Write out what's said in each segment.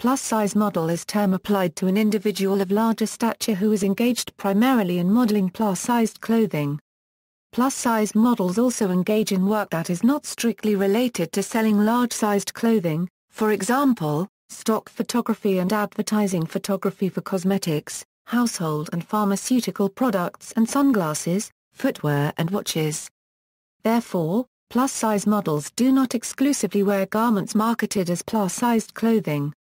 Plus-size model is term applied to an individual of larger stature who is engaged primarily in modeling plus-sized clothing. Plus-size models also engage in work that is not strictly related to selling large-sized clothing, for example, stock photography and advertising photography for cosmetics, household and pharmaceutical products and sunglasses, footwear and watches. Therefore, plus-size models do not exclusively wear garments marketed as plus-sized clothing.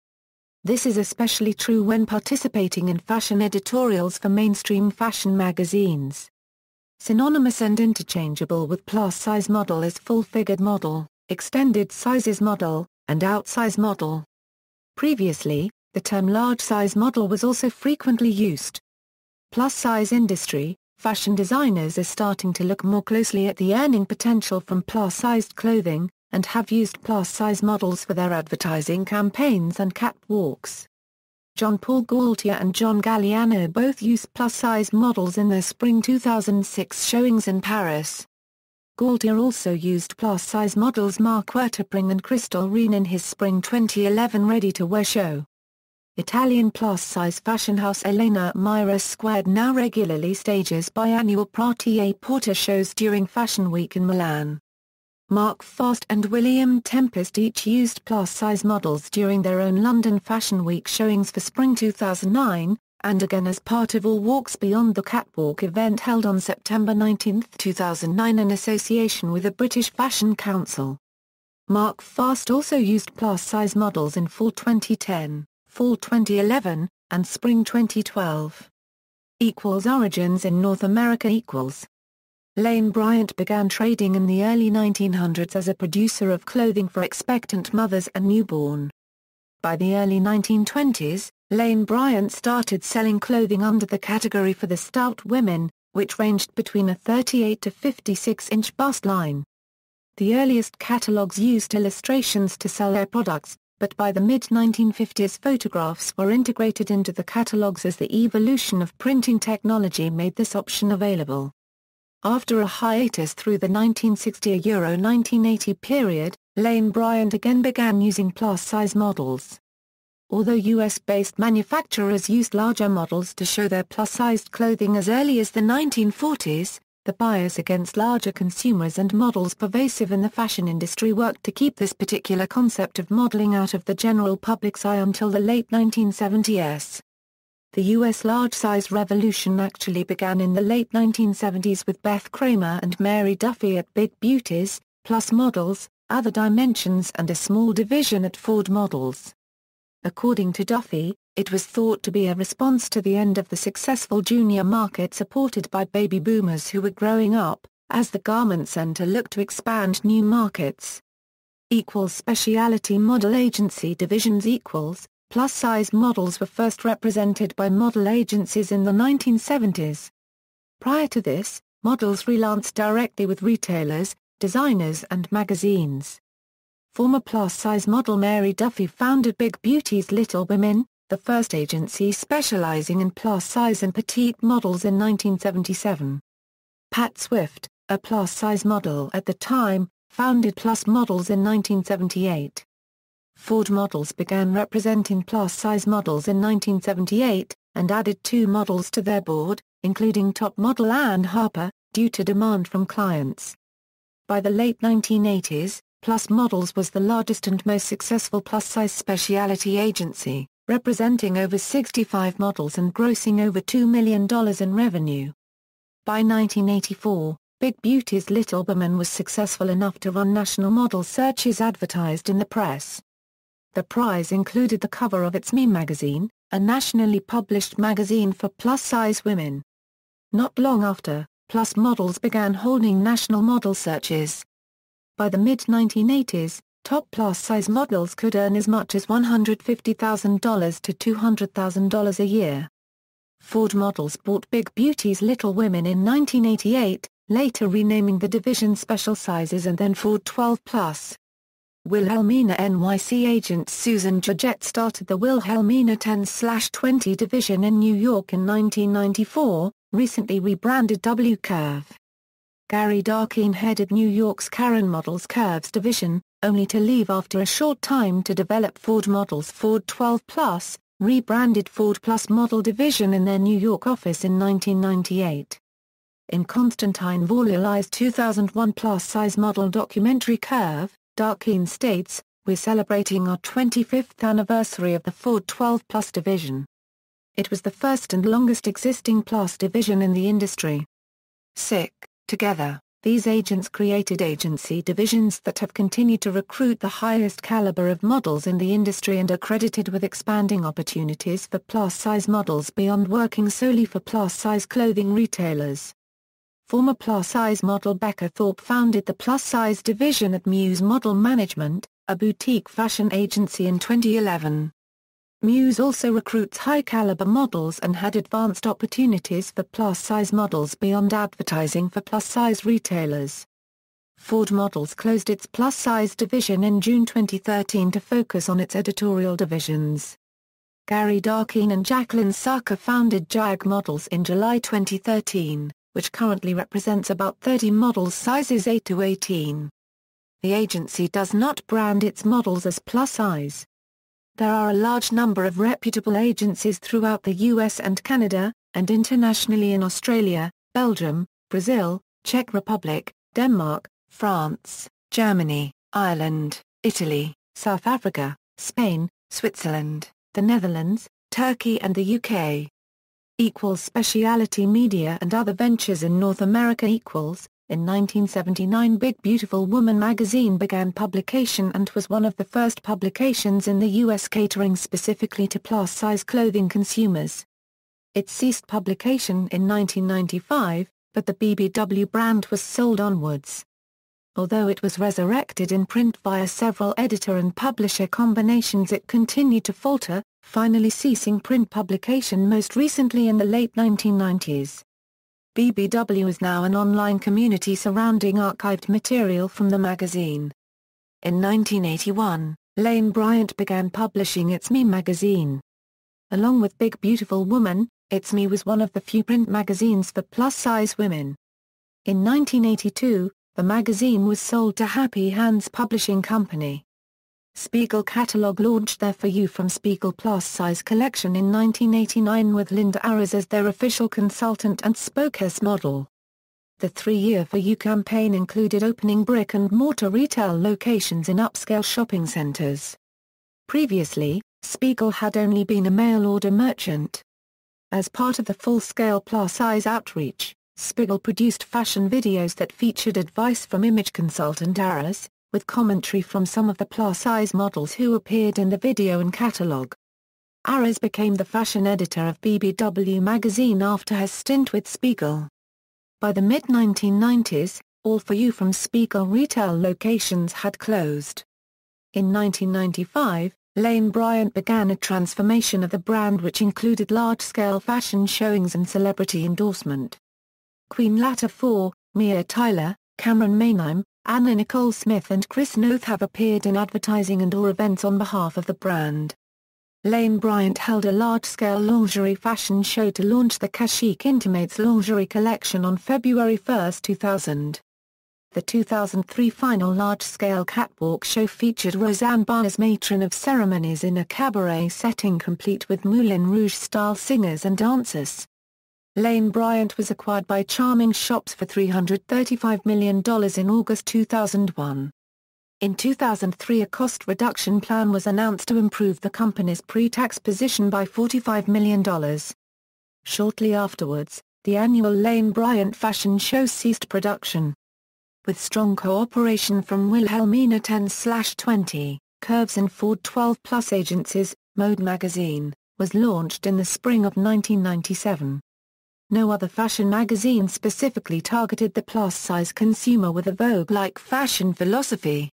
This is especially true when participating in fashion editorials for mainstream fashion magazines. Synonymous and interchangeable with plus-size model is full-figured model, extended sizes model, and outsize model. Previously, the term large-size model was also frequently used. Plus-size industry, fashion designers are starting to look more closely at the earning potential from plus-sized clothing, and have used plus-size models for their advertising campaigns and catwalks. John Paul Gaultier and John Galliano both used plus-size models in their spring 2006 showings in Paris. Gaultier also used plus-size models Marc Wertepring and Crystal Reen in his spring 2011 ready-to-wear show. Italian plus-size fashion house Elena Mira Squared now regularly stages biannual Prêt-à-Porter shows during Fashion Week in Milan. Mark Fast and William Tempest each used plus-size models during their own London Fashion Week showings for spring 2009, and again as part of All Walks Beyond the Catwalk event held on September 19, 2009 in association with the British Fashion Council. Mark Fast also used plus-size models in fall 2010, fall 2011, and spring 2012. Origins in North America. Lane Bryant began trading in the early 1900s as a producer of clothing for expectant mothers and newborn. By the early 1920s, Lane Bryant started selling clothing under the category for the stout women, which ranged between a 38 to 56-inch bust line. The earliest catalogs used illustrations to sell their products, but by the mid-1950s photographs were integrated into the catalogs as the evolution of printing technology made this option available. After a hiatus through the 1960–1980 period, Lane Bryant again began using plus-size models. Although US-based manufacturers used larger models to show their plus-sized clothing as early as the 1940s, the bias against larger consumers and models pervasive in the fashion industry worked to keep this particular concept of modeling out of the general public's eye until the late 1970s. The U.S. large-size revolution actually began in the late 1970s with Beth Kramer and Mary Duffy at Big Beauties, Plus Models, Other Dimensions and a small division at Ford Models. According to Duffy, it was thought to be a response to the end of the successful junior market supported by baby boomers who were growing up, as the garment center looked to expand new markets. Specialty model agency divisions. Plus-size models were first represented by model agencies in the 1970s. Prior to this, models freelanced directly with retailers, designers and magazines. Former plus-size model Mary Duffy founded Big Beauty's Little Women, the first agency specializing in plus-size and petite models in 1977. Pat Swift, a plus-size model at the time, founded Plus Models in 1978. Ford Models began representing plus-size models in 1978, and added 2 models to their board, including top model Ann Harper, due to demand from clients. By the late 1980s, Plus Models was the largest and most successful plus-size specialty agency, representing over 65 models and grossing over $2 million in revenue. By 1984, Big Beauty's Little Women was successful enough to run national model searches advertised in the press. The prize included the cover of its Me magazine, a nationally published magazine for plus-size women. Not long after, Plus Models began holding national model searches. By the mid-1980s, top plus-size models could earn as much as $150,000 to $200,000 a year. Ford Models bought Big Beauty's Little Women in 1988, later renaming the division Special Sizes and then Ford 12 Plus. Wilhelmina NYC agent Susan Georgette started the Wilhelmina 10/20 division in New York in 1994, recently rebranded W Curve. Gary Darkine headed New York's Karen Models Curves division, only to leave after a short time to develop Ford models Ford 12 Plus, rebranded Ford Plus model division in their New York office in 1998. In Konstantin Vorliali's 2001 plus-size model documentary Curve, Darkeen states, "We're celebrating our 25th anniversary of the Ford 12 Plus division. It was the first and longest existing Plus division in the industry." Together, these agents created agency divisions that have continued to recruit the highest caliber of models in the industry and are credited with expanding opportunities for plus-size models beyond working solely for plus-size clothing retailers. Former plus-size model Becca Thorpe founded the plus-size division at Muse Model Management, a boutique fashion agency, in 2011. Muse also recruits high-caliber models and had advanced opportunities for plus-size models beyond advertising for plus-size retailers. Ford Models closed its plus-size division in June 2013 to focus on its editorial divisions. Gary Darkeen and Jacqueline Sarker founded Jag Models in July 2013, which currently represents about 30 models sizes 8 to 18. The agency does not brand its models as plus-size. There are a large number of reputable agencies throughout the US and Canada, and internationally in Australia, Belgium, Brazil, Czech Republic, Denmark, France, Germany, Ireland, Italy, South Africa, Spain, Switzerland, the Netherlands, Turkey and the UK. Specialty Media and other ventures in North America. In 1979 Big Beautiful Woman magazine began publication and was one of the first publications in the U.S. catering specifically to plus-size clothing consumers. It ceased publication in 1995, but the BBW brand was sold onwards. Although it was resurrected in print via several editor and publisher combinations, it continued to falter, finally ceasing print publication most recently in the late 1990s. BBW is now an online community surrounding archived material from the magazine. In 1981, Lane Bryant began publishing It's Me magazine. Along with Big Beautiful Woman, It's Me was one of the few print magazines for plus-size women. In 1982, the magazine was sold to Happy Hands Publishing Company. Spiegel Catalog launched their For You from Spiegel Plus Size collection in 1989 with Linda Aras as their official consultant and spokes model. The 3-year For You campaign included opening brick-and-mortar retail locations in upscale shopping centers. Previously, Spiegel had only been a mail-order merchant. As part of the full-scale plus-size outreach, Spiegel produced fashion videos that featured advice from image consultant Aras, with commentary from some of the plus-size models who appeared in the video and catalog. Aras became the fashion editor of BBW magazine after her stint with Spiegel. By the mid-1990s, all For You from Spiegel retail locations had closed. In 1995, Lane Bryant began a transformation of the brand which included large-scale fashion showings and celebrity endorsement. Queen Latifah, Mia Tyler, Cameron Mainheim, Anna Nicole Smith and Chris Noth have appeared in advertising and/or events on behalf of the brand. Lane Bryant held a large-scale lingerie fashion show to launch the Kashik Intimates lingerie collection on February 1, 2000. The 2003 final large-scale catwalk show featured Roseanne Barr as matron of ceremonies in a cabaret setting complete with Moulin Rouge-style singers and dancers. Lane Bryant was acquired by Charming Shops for $335 million in August 2001. In 2003 a cost reduction plan was announced to improve the company's pre-tax position by $45 million. Shortly afterwards, the annual Lane Bryant fashion show ceased production. With strong cooperation from Wilhelmina 10/20, Curves and Ford 12 Plus agencies, Mode magazine, was launched in the spring of 1997. No other fashion magazine specifically targeted the plus-size consumer with a Vogue-like fashion philosophy.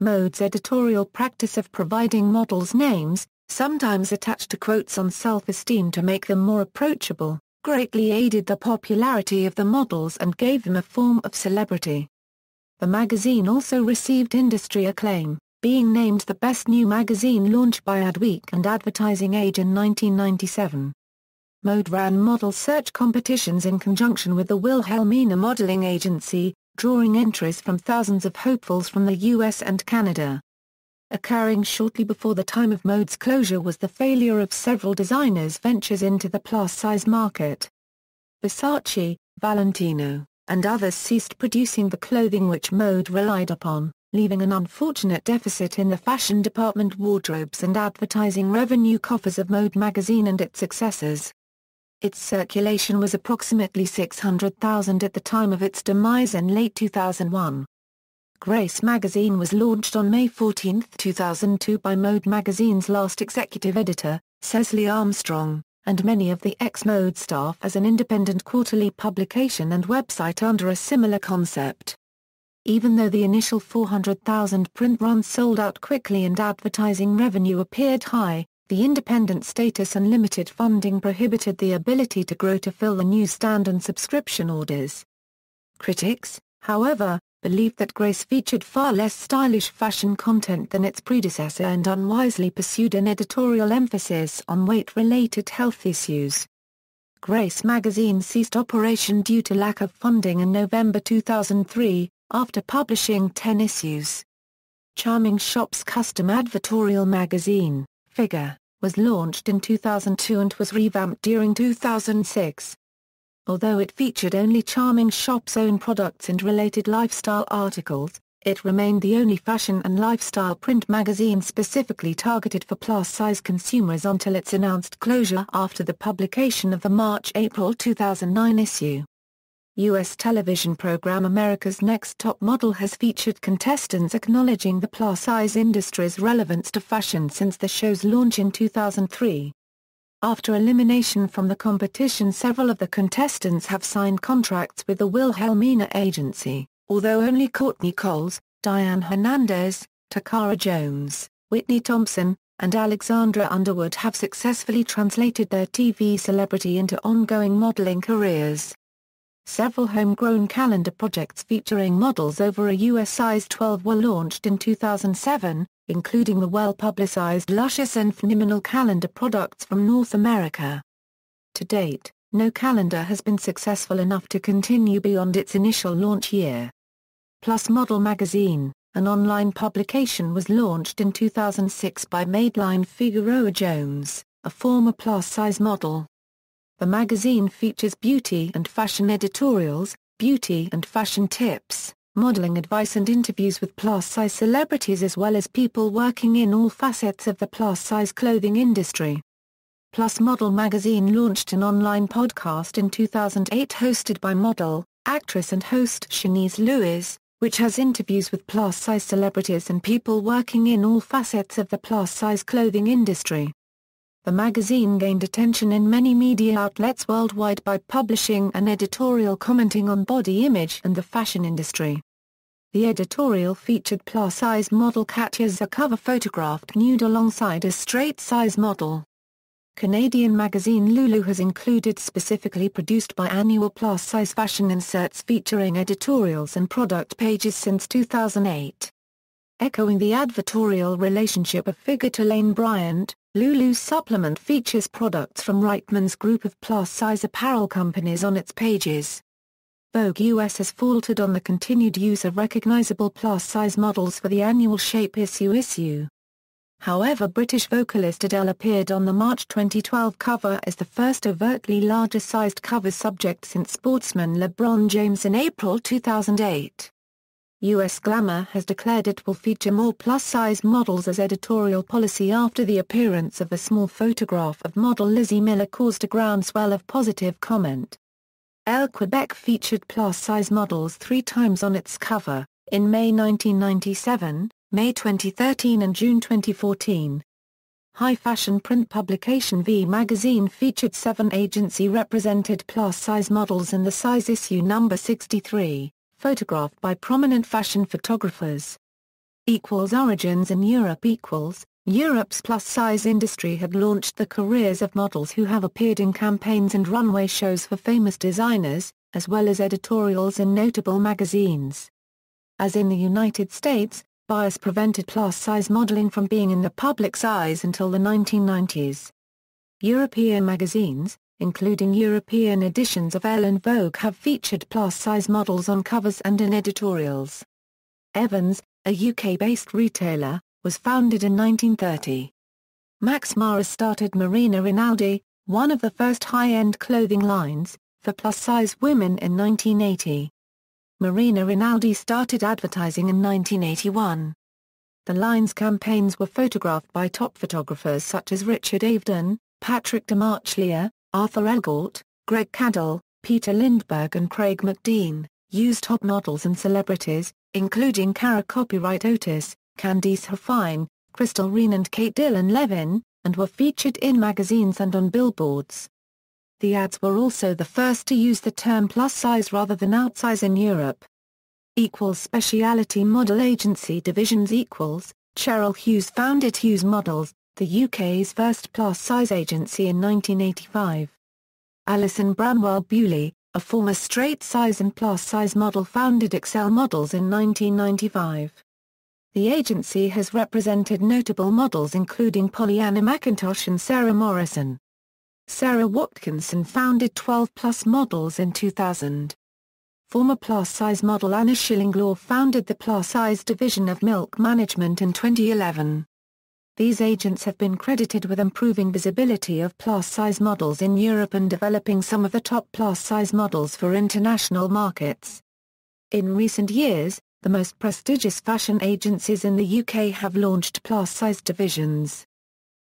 Mode's editorial practice of providing models' names, sometimes attached to quotes on self-esteem to make them more approachable, greatly aided the popularity of the models and gave them a form of celebrity. The magazine also received industry acclaim, being named the best new magazine launched by Adweek and Advertising Age in 1997. Mode ran model search competitions in conjunction with the Wilhelmina modeling agency, drawing entries from thousands of hopefuls from the US and Canada. Occurring shortly before the time of Mode's closure was the failure of several designers' ventures into the plus-size market. Versace, Valentino, and others ceased producing the clothing which Mode relied upon, leaving an unfortunate deficit in the fashion department wardrobes and advertising revenue coffers of Mode magazine and its successors. Its circulation was approximately 600,000 at the time of its demise in late 2001. Grace magazine was launched on May 14, 2002 by Mode magazine's last executive editor, Cecily Armstrong, and many of the ex-Mode staff as an independent quarterly publication and website under a similar concept. Even though the initial 400,000 print run sold out quickly and advertising revenue appeared high, the independent status and limited funding prohibited the ability to grow to fill the newsstand and subscription orders. Critics, however, believed that Grace featured far less stylish fashion content than its predecessor and unwisely pursued an editorial emphasis on weight-related health issues. Grace magazine ceased operation due to lack of funding in November 2003, after publishing 10 issues. Charming Shop's custom advertorial magazine, Figure, was launched in 2002 and was revamped during 2006. Although it featured only Charming Shop's own products and related lifestyle articles, it remained the only fashion and lifestyle print magazine specifically targeted for plus-size consumers until its announced closure after the publication of the March-April 2009 issue. U.S. television program America's Next Top Model has featured contestants acknowledging the plus-size industry's relevance to fashion since the show's launch in 2003. After elimination from the competition, several of the contestants have signed contracts with the Wilhelmina Agency, although only Courtney Coles, Diane Hernandez, Takara Jones, Whitney Thompson, and Alexandra Underwood have successfully translated their TV celebrity into ongoing modeling careers. Several homegrown calendar projects featuring models over a U.S. size 12 were launched in 2007, including the well-publicized Luscious and Phenomenal calendar products from North America. To date, no calendar has been successful enough to continue beyond its initial launch year. Plus Model magazine, an online publication, was launched in 2006 by Madeline Figueroa Jones, a former plus-size model. The magazine features beauty and fashion editorials, beauty and fashion tips, modeling advice and interviews with plus-size celebrities as well as people working in all facets of the plus-size clothing industry. Plus Model magazine launched an online podcast in 2008 hosted by model, actress and host Shanice Lewis, which has interviews with plus-size celebrities and people working in all facets of the plus-size clothing industry. The magazine gained attention in many media outlets worldwide by publishing an editorial commenting on body image and the fashion industry. The editorial featured plus-size model Katya as a cover photographed nude alongside a straight-size model. Canadian magazine Lulu has included specifically produced biannual plus-size fashion inserts featuring editorials and product pages since 2008. Echoing the advertorial relationship of Figure to Lane Bryant, Lulu's supplement features products from Reitman's group of plus-size apparel companies on its pages. Vogue US has faltered on the continued use of recognizable plus-size models for the annual Shape issue. However, British vocalist Adele appeared on the March 2012 cover as the first overtly larger-sized cover subject since sportsman LeBron James in April 2008. US Glamour has declared it will feature more plus-size models as editorial policy after the appearance of a small photograph of model Lizzie Miller caused a groundswell of positive comment. Elle Quebec featured plus-size models 3 times on its cover, in May 1997, May 2013 and June 2014. High-fashion print publication V magazine featured 7 agency-represented plus-size models in the size issue number 63. Photographed by prominent fashion photographers. Origins in Europe. Europe's plus-size industry had launched the careers of models who have appeared in campaigns and runway shows for famous designers, as well as editorials in notable magazines. As in the United States, bias prevented plus-size modeling from being in the public's eyes until the 1990s. European magazines, including European editions of Elle and Vogue, have featured plus-size models on covers and in editorials. Evans, a UK-based retailer, was founded in 1930. Max Mara started Marina Rinaldi, one of the first high-end clothing lines, for plus-size women in 1980. Marina Rinaldi started advertising in 1981. The line's campaigns were photographed by top photographers such as Richard Avedon, Patrick DeMarchlier, Arthur Elgort, Greg Cadell, Peter Lindbergh and Craig McDean, used top models and celebrities, including Cara Copyright Otis, Candice Huffine, Crystal Reen and Kate Dillon-Levin, and were featured in magazines and on billboards. The ads were also the first to use the term plus-size rather than outsize in Europe. Specialty model agency divisions Cheryl Hughes founded Hughes Models, the UK's first plus-size agency, in 1985. Alison Bramwell-Bewley, a former straight-size and plus-size model, founded Excel Models in 1995. The agency has represented notable models including Pollyanna McIntosh and Sarah Morrison. Sarah Watkinson founded 12 Plus Models in 2000. Former plus-size model Anna Schillinglaw founded the plus-size division of Milk Management in 2011. These agents have been credited with improving visibility of plus-size models in Europe and developing some of the top plus-size models for international markets. In recent years, the most prestigious fashion agencies in the UK have launched plus-size divisions.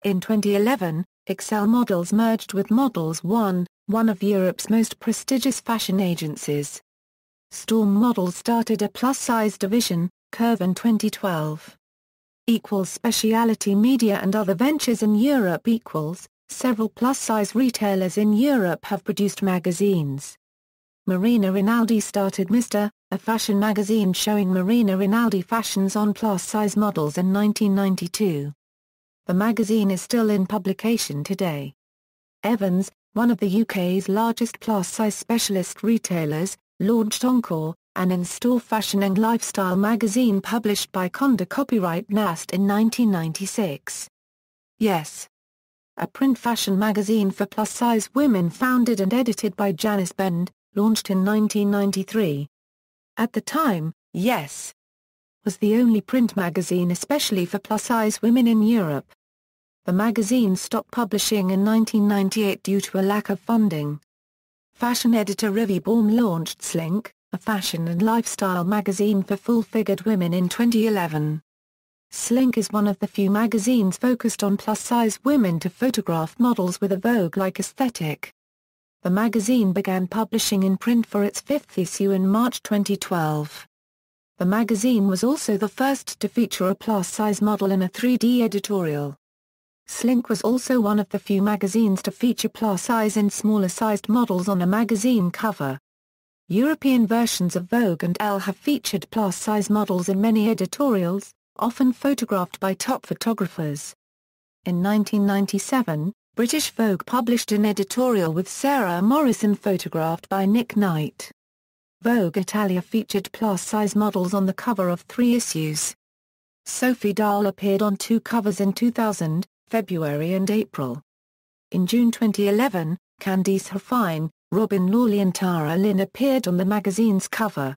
In 2011, Excel Models merged with Models One, one of Europe's most prestigious fashion agencies. Storm Models started a plus-size division, Curve, in 2012. Specialty media and other ventures in Europe Several plus-size retailers in Europe have produced magazines. Marina Rinaldi started Mr., a fashion magazine showing Marina Rinaldi fashions on plus-size models, in 1992. The magazine is still in publication today. Evans, one of the UK's largest plus-size specialist retailers, launched Encore, an in-store fashion and lifestyle magazine published by Conda Copyright Nast in 1996. Yes, a print fashion magazine for plus-size women founded and edited by Janice Bend, launched in 1993. At the time, Yes was the only print magazine especially for plus-size women in Europe. The magazine stopped publishing in 1998 due to a lack of funding. Fashion editor Rivi Baum launched Slink, a fashion and lifestyle magazine for full-figured women, in 2011. Slink is one of the few magazines focused on plus-size women to photograph models with a Vogue-like aesthetic. The magazine began publishing in print for its fifth issue in March 2012. The magazine was also the first to feature a plus-size model in a 3D editorial. Slink was also one of the few magazines to feature plus-size and smaller-sized models on a magazine cover. European versions of Vogue and Elle have featured plus-size models in many editorials, often photographed by top photographers. In 1997, British Vogue published an editorial with Sarah Morrison photographed by Nick Knight. Vogue Italia featured plus-size models on the cover of 3 issues. Sophie Dahl appeared on 2 covers in 2000, February and April. In June 2011, Candice Huffine, Robin Lawley and Tara Lynn appeared on the magazine's cover.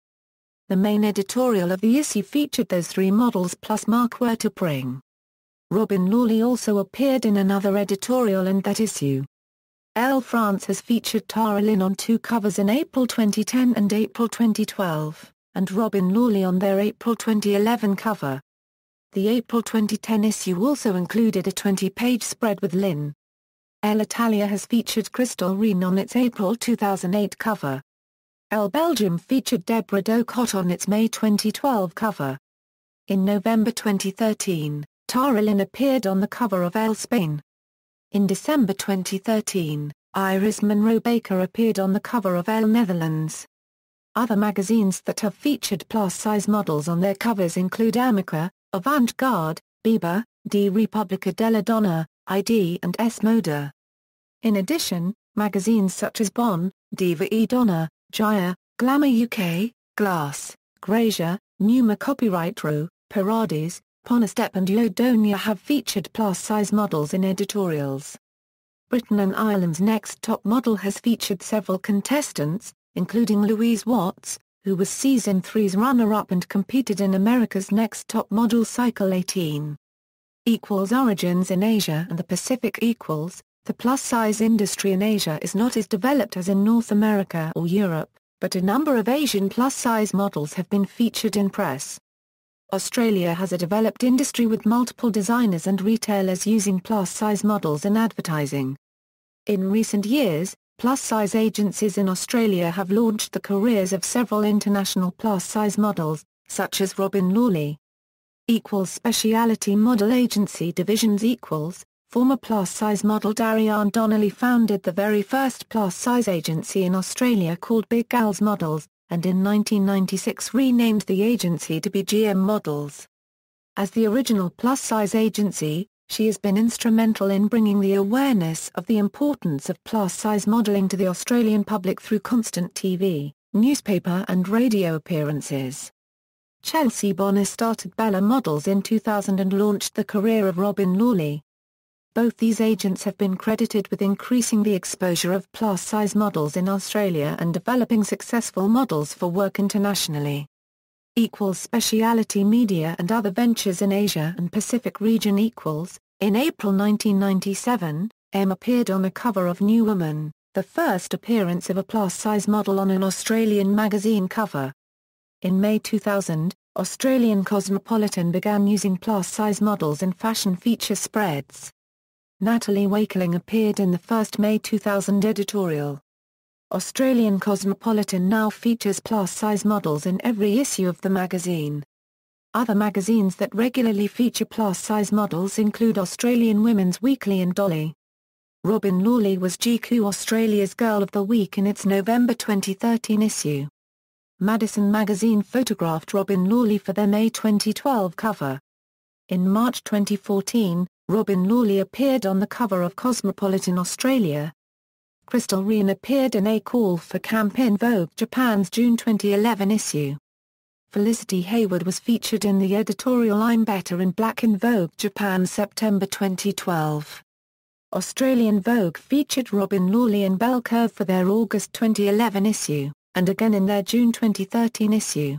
The main editorial of the issue featured those 3 models plus Mark Wertepring. Robin Lawley also appeared in another editorial in that issue. Elle France has featured Tara Lynn on 2 covers in April 2010 and April 2012, and Robin Lawley on their April 2011 cover. The April 2010 issue also included a 20-page spread with Lynn. Elle Italia has featured Crystal Reen on its April 2008 cover. Elle Belgium featured Deborah Docott on its May 2012 cover. In November 2013, Tara Lynn appeared on the cover of Elle Spain. In December 2013, Iris Monroe Baker appeared on the cover of Elle Netherlands. Other magazines that have featured plus-size models on their covers include Amica, Avant-Garde, Biba, Die Repubblica della Donna, ID and S Moda. In addition, magazines such as Bon, Diva e Donna, Jaya, Glamour UK, Glass, Gracia, Numa Copyright Row, Parades, Ponastep and Yodonia have featured plus-size models in editorials. Britain and Ireland's Next Top Model has featured several contestants, including Louise Watts, who was Season 3's runner-up and competed in America's Next Top Model Cycle 18. Origins in Asia and the Pacific. The plus-size industry in Asia is not as developed as in North America or Europe, but a number of Asian plus-size models have been featured in press. Australia has a developed industry with multiple designers and retailers using plus-size models in advertising. In recent years, plus-size agencies in Australia have launched the careers of several international plus-size models, such as Robin Lawley. Specialty model agency divisions. Former plus-size model Darianne Donnelly founded the very first plus-size agency in Australia called Big Gals Models, and in 1996 renamed the agency to be GM Models. As the original plus-size agency, she has been instrumental in bringing the awareness of the importance of plus-size modelling to the Australian public through constant TV, newspaper and radio appearances. Chelsea Bonner started Bella Models in 2000 and launched the career of Robin Lawley. Both these agents have been credited with increasing the exposure of plus-size models in Australia and developing successful models for work internationally. Specialty media and other ventures in Asia and Pacific region. In April 1997, M appeared on a cover of New Woman, the first appearance of a plus-size model on an Australian magazine cover. In May 2000, Australian Cosmopolitan began using plus-size models in fashion feature spreads. Natalie Wakeling appeared in the first May 2000 editorial. Australian Cosmopolitan now features plus-size models in every issue of the magazine. Other magazines that regularly feature plus-size models include Australian Women's Weekly and Dolly. Robin Lawley was GQ Australia's Girl of the Week in its November 2013 issue. Madison magazine photographed Robin Lawley for their May 2012 cover. In March 2014, Robin Lawley appeared on the cover of Cosmopolitan Australia. Crystal Ryan appeared in A Call for Camp in Vogue Japan's June 2011 issue. Felicity Hayward was featured in the editorial I'm Better in Black in Vogue Japan September 2012. Australian Vogue featured Robin Lawley and Belle Curve for their August 2011 issue, and again in their June 2013 issue.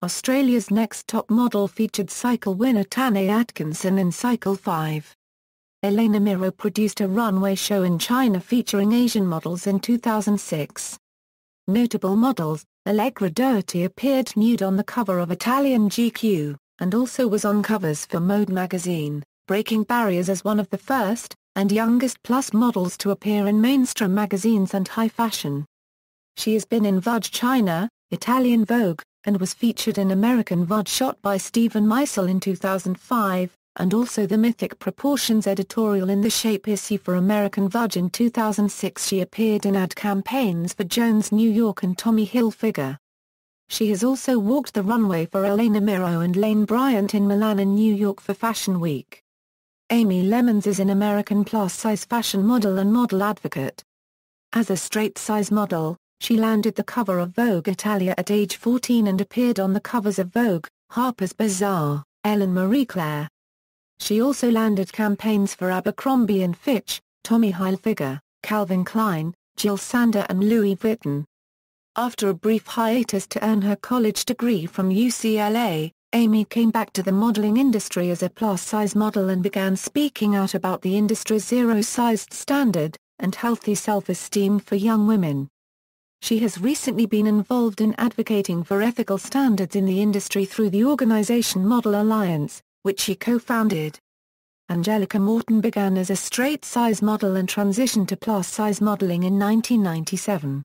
Australia's Next Top Model featured cycle winner Tane Atkinson in Cycle 5. Elena Miro produced a runway show in China featuring Asian models in 2006. Notable models, Allegra Doherty appeared nude on the cover of Italian GQ, and also was on covers for Mode magazine, breaking barriers as one of the first, and youngest plus models to appear in mainstream magazines and high fashion. She has been in Vogue China, Italian Vogue, and was featured in American Vogue shot by Stephen Meisel in 2005, and also the Mythic Proportions editorial in the Shape issue for American Vogue in 2006. She appeared in ad campaigns for Jones New York and Tommy Hilfiger. She has also walked the runway for Elena Miro and Lane Bryant in Milan and New York for Fashion Week. Amy Lemons is an American plus-size fashion model and model advocate. As a straight-size model, she landed the cover of Vogue Italia at age 14 and appeared on the covers of Vogue, Harper's Bazaar, Elle and Marie Claire. She also landed campaigns for Abercrombie & Fitch, Tommy Hilfiger, Calvin Klein, Jill Sander and Louis Vuitton. After a brief hiatus to earn her college degree from UCLA, Amy came back to the modeling industry as a plus-size model and began speaking out about the industry's zero-sized standard, and healthy self-esteem for young women. She has recently been involved in advocating for ethical standards in the industry through the organization Model Alliance, which she co-founded. Angelica Morton began as a straight-size model and transitioned to plus-size modeling in 1997.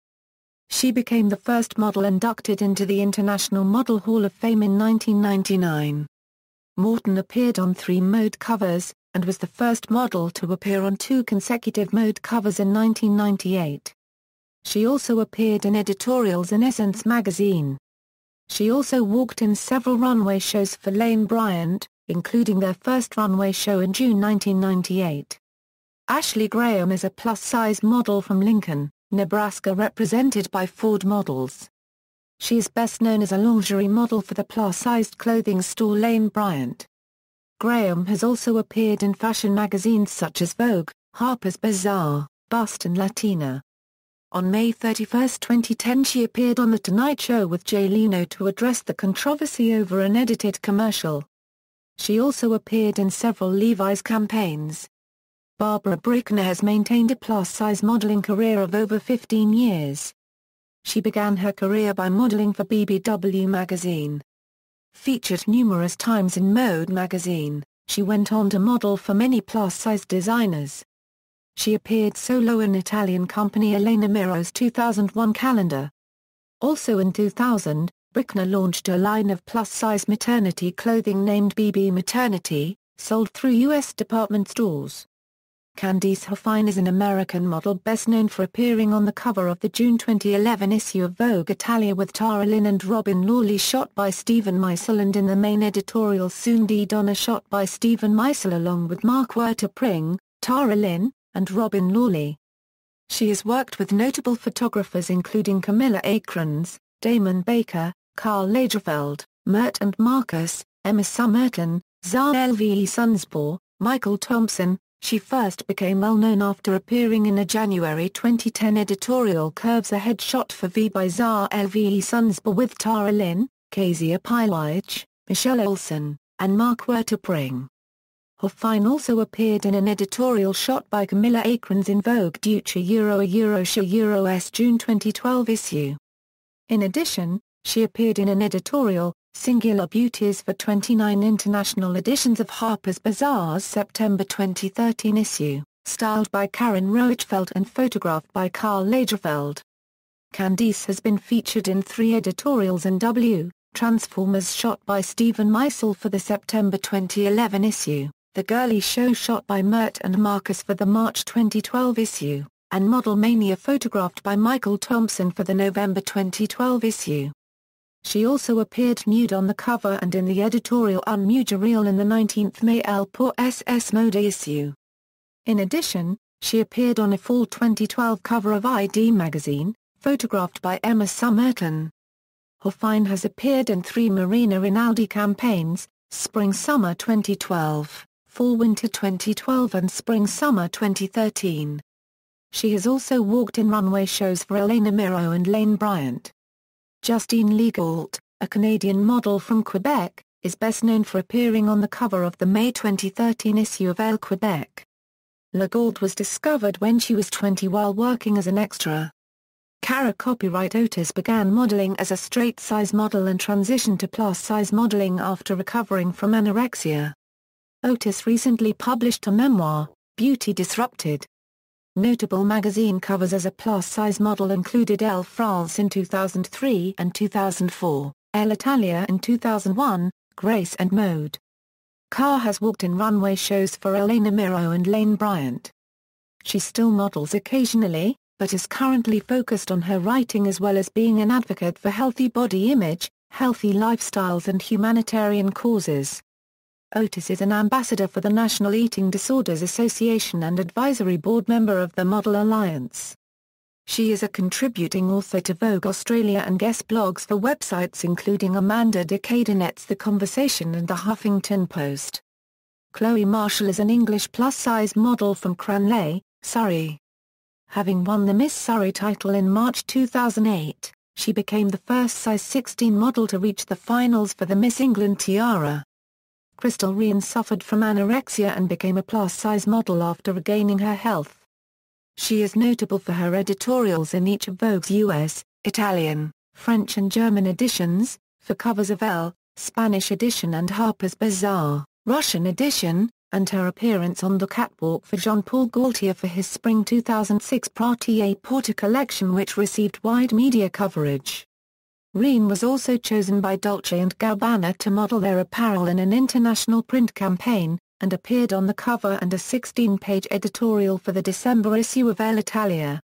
She became the first model inducted into the International Model Hall of Fame in 1999. Morton appeared on 3 Mode covers, and was the first model to appear on 2 consecutive Mode covers in 1998. She also appeared in editorials in Essence magazine. She also walked in several runway shows for Lane Bryant, including their first runway show in June 1998. Ashley Graham is a plus-size model from Lincoln, Nebraska, represented by Ford Models. She is best known as a lingerie model for the plus-sized clothing store Lane Bryant. Graham has also appeared in fashion magazines such as Vogue, Harper's Bazaar, Bust and Latina. On May 31, 2010 she appeared on The Tonight Show with Jay Leno to address the controversy over an edited commercial. She also appeared in several Levi's campaigns. Barbara Brickner has maintained a plus-size modeling career of over 15 years. She began her career by modeling for BBW magazine. Featured numerous times in Mode magazine, she went on to model for many plus-size designers. She appeared solo in Italian company Elena Miro's 2001 calendar. Also in 2000, Brickner launched a line of plus-size maternity clothing named BB Maternity, sold through U.S. department stores. Candice Hoffine is an American model best known for appearing on the cover of the June 2011 issue of Vogue Italia with Tara Lynn and Robin Lawley shot by Stephen Meisel, and in the main editorial Soon di Donna shot by Stephen Meisel along with Mark Werter-Pring, Tara Lynn, and Robin Lawley. She has worked with notable photographers including Camilla Akrons, Damon Baker, Karl Lagerfeld, Mert and Marcus, Emma Summerton, Zara Lve Sunsbo, Michael Thompson. She first became well-known after appearing in a January 2010 editorial Curves Ahead shot for V by Zara Lve Sunsbo with Tara Lynn, Kezia Piwaj, Michelle Olsen, and Mark Werter-Pring. Hoffine also appeared in an editorial shot by Camilla Akrons in Vogue Duce Euro's June 2012 issue. In addition, she appeared in an editorial, Singular Beauties for 29 international editions of Harper's Bazaar's September 2013 issue, styled by Karen Roachfeld and photographed by Karl Lagerfeld. Candice has been featured in 3 editorials in W, Transformers shot by Stephen Meisel for the September 2011 issue, The Girly Show shot by Mert and Marcus for the March 2012 issue, and Model Mania photographed by Michael Thompson for the November 2012 issue. She also appeared nude on the cover and in the editorial Un Mujer Real in the 19th May El Por SS Mode issue. In addition, she appeared on a fall 2012 cover of ID magazine, photographed by Emma Summerton. Hoffine has appeared in 3 Marina Rinaldi campaigns, Spring-Summer 2012, Fall-Winter 2012 and Spring-Summer 2013. She has also walked in runway shows for Elena Miro and Lane Bryant. Justine Legault, a Canadian model from Quebec, is best known for appearing on the cover of the May 2013 issue of Elle Quebec. Legault was discovered when she was 20 while working as an extra. Cara copyright Otis began modeling as a straight-size model and transitioned to plus-size modeling after recovering from anorexia. Otis recently published a memoir, Beauty Disrupted. Notable magazine covers as a plus-size model included Elle France in 2003 and 2004, Elle Italia in 2001, Grace and Mode. Carr has walked in runway shows for Elena Miro and Lane Bryant. She still models occasionally, but is currently focused on her writing as well as being an advocate for healthy body image, healthy lifestyles and humanitarian causes. Otis is an ambassador for the National Eating Disorders Association and advisory board member of the Model Alliance. She is a contributing author to Vogue Australia and guest blogs for websites including Amanda de Cadenet's The Conversation and The Huffington Post. Chloe Marshall is an English plus-size model from Cranleigh, Surrey. Having won the Miss Surrey title in March 2008, she became the first size 16 model to reach the finals for the Miss England tiara. Crystal Ryan suffered from anorexia and became a plus-size model after regaining her health. She is notable for her editorials in each of Vogue's US, Italian, French and German editions, for covers of Elle, Spanish edition and Harper's Bazaar, Russian edition, and her appearance on the catwalk for Jean-Paul Gaultier for his Spring 2006 Prêt-à-Porter collection which received wide media coverage. Reen was also chosen by Dolce & Gabbana to model their apparel in an international print campaign, and appeared on the cover and a 16-page editorial for the December issue of Elle Italia.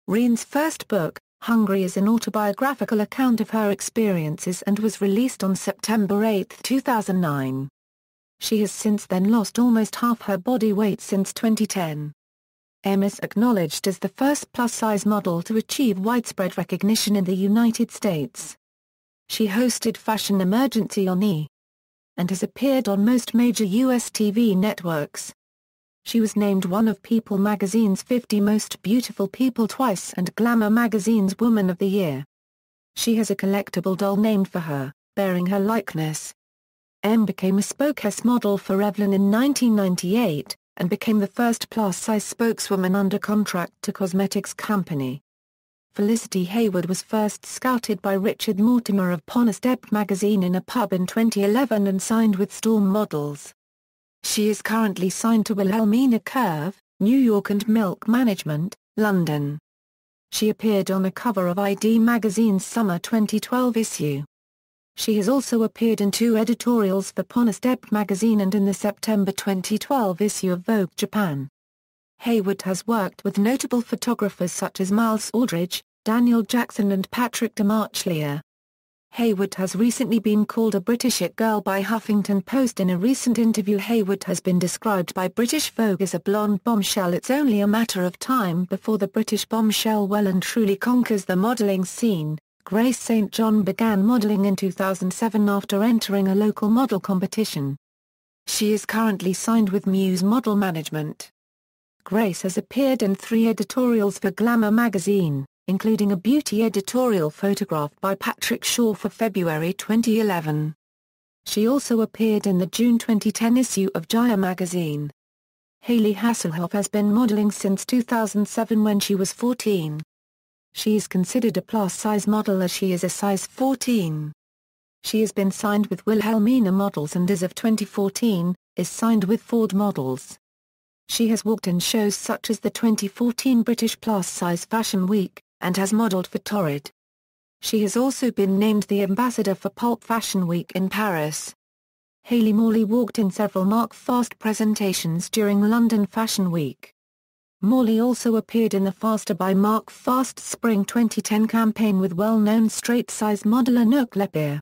Reen's first book, Hungry, is an autobiographical account of her experiences and was released on September 8, 2009. She has since then lost almost half her body weight since 2010. Em is acknowledged as the first plus-size model to achieve widespread recognition in the United States. She hosted Fashion Emergency on E! And has appeared on most major U.S. TV networks. She was named one of People magazine's 50 Most Beautiful People twice and Glamour magazine's Woman of the Year. She has a collectible doll named for her, bearing her likeness. M became a spokesmodel model for Revlon in 1998, and became the first plus-size spokeswoman under contract to cosmetics company. Felicity Hayward was first scouted by Richard Mortimer of Honest Ebb magazine in a pub in 2011 and signed with Storm Models. She is currently signed to Wilhelmina Curve, New York and Milk Management, London. She appeared on a cover of ID magazine's summer 2012 issue. She has also appeared in 2 editorials for Honest Ebb magazine and in the September 2012 issue of Vogue Japan. Hayward has worked with notable photographers such as Miles Aldridge, Daniel Jackson and Patrick DeMarchlier. Hayward has recently been called a British it girl by Huffington Post. In a recent interview, Hayward has been described by British Vogue as a blonde bombshell. It's only a matter of time before the British bombshell well and truly conquers the modelling scene. Grace St. John began modelling in 2007 after entering a local model competition. She is currently signed with Muse Model Management. Grace has appeared in 3 editorials for Glamour magazine, including a beauty editorial photographed by Patrick Shaw for February 2011. She also appeared in the June 2010 issue of Jaya magazine. Hayley Hasselhoff has been modeling since 2007 when she was 14. She is considered a plus-size model as she is a size 14. She has been signed with Wilhelmina Models and as of 2014, is signed with Ford Models. She has walked in shows such as the 2014 British Plus-Size Fashion Week, and has modelled for Torrid. She has also been named the ambassador for Pulp Fashion Week in Paris. Hayley Morley walked in several Mark Fast presentations during London Fashion Week. Morley also appeared in the Faster by Mark Fast Spring 2010 campaign with well-known straight-size model Anouk Lepire.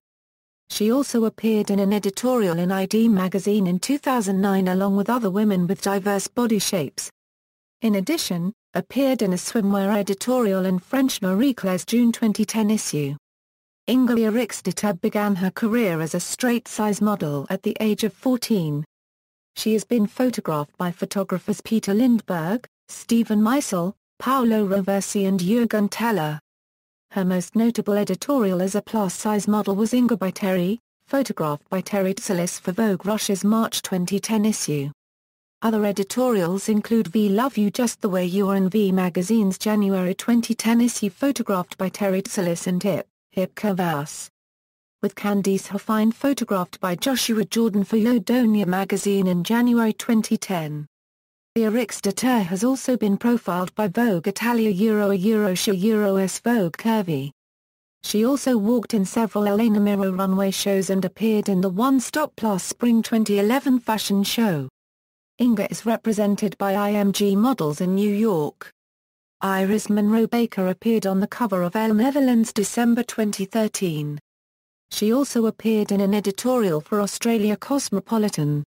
She also appeared in an editorial in ID magazine in 2009 along with other women with diverse body shapes. In addition, appeared in a swimwear editorial in French Marie Claire's June 2010 issue. Inga Erikstetter began her career as a straight-size model at the age of 14. She has been photographed by photographers Peter Lindbergh, Stephen Meisel, Paolo Roversi and Jürgen Teller. Her most notable editorial as a plus-size model was Inga by Terry, photographed by Terry Tselis for Vogue Russia's March 2010 issue. Other editorials include V Love You Just the Way You Are in V magazine's January 2010 issue photographed by Terry Tselis and Hip Curvaus. With Candice Hoffine photographed by Joshua Jordan for Yodonia magazine in January 2010. Erikstetter has also been profiled by Vogue Italia Euroshow Vogue Curvy. She also walked in several Elena Miro runway shows and appeared in the One Stop Plus Spring 2011 fashion show. Inga is represented by IMG Models in New York. Iris Monroe Baker appeared on the cover of Elle Netherlands December 2013. She also appeared in an editorial for Australia Cosmopolitan.